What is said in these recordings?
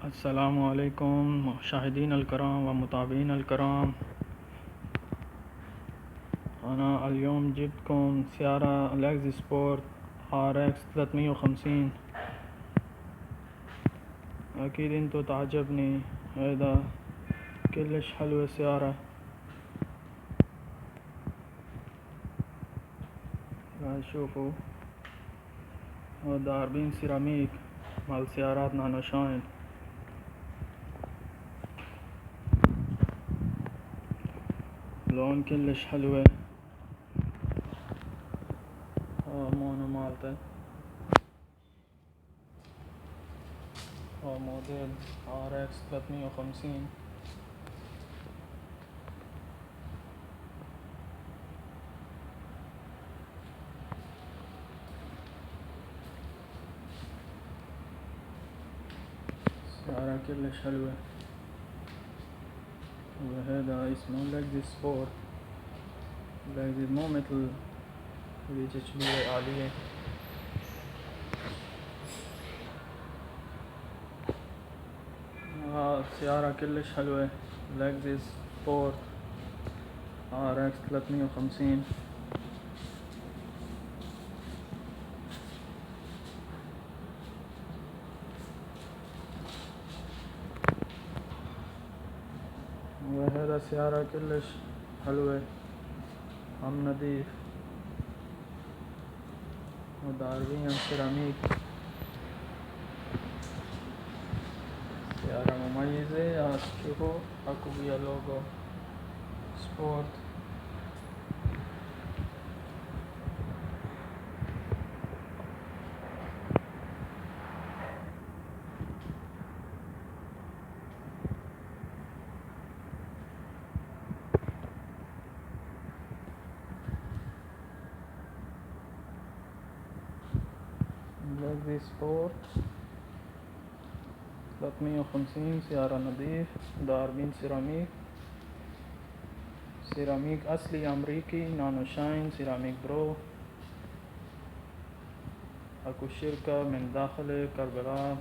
अस्सलामु अलैकुम मुशाहिदीन अलकराम व मुताबीन अलकराम। अना अल्यौम जिब्तकुम सियारा लेग्स स्पोर्ट RX 350। أكيد انتو تعجبني هذا كلش حلوة السيارة. راح تشوفوا هذا 40 سيراميك مال سيارات نانو شاين. لون كلش حلوة. مونو مالته موديل RX 350. سيارة كلش حلوة. وهذا اسمه لكزس سبورت. لكزس مو مثل اللي تشبيه عالية. سيارة كلش حلوة لكزس سبورت RX 350. وهذا سيارة كلش حلوة هم نظيف وداربين سيراميك. سيارة مميزة. تشوفوا اكو بيها لوجو سبورت. لكزس سبورت 350. سيارة نظيف داربين سيراميك أصلي أمريكي نانو شاين سيراميك برو. أكو شركة من داخل كربلاء.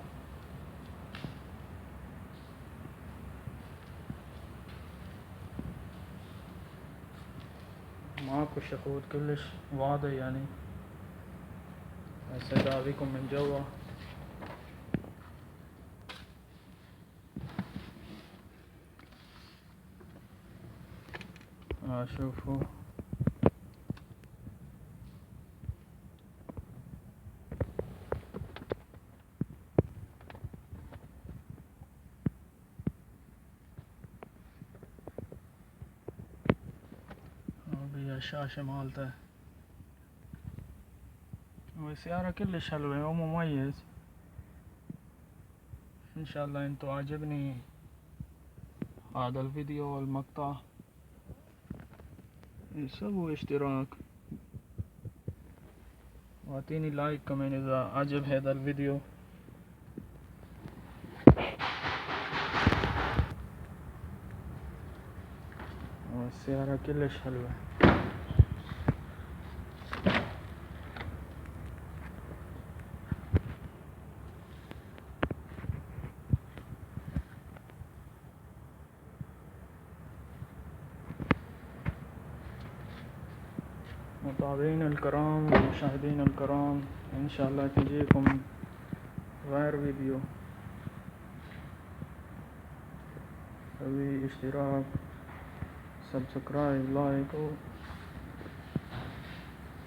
ماكو شخوط كلش واضح يعني. هسه داويكم من جوا. شوفوا بيها الشاشة مالته. والسيارة كلش حلوة ومميز. ان شاء الله انتو عجبني هذا الفيديو والمقطع سووا اشتراك واعطيني لايك كمان اذا عجب هذا الفيديو. والسيارة كلش حلوة. متابعين الكرام ومشاهدين الكرام، ان شاء الله تجيكم غير فيديو. سوي اشتراك سبسكرايب لايك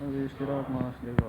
وسوي اشتراك مع اصدقائك.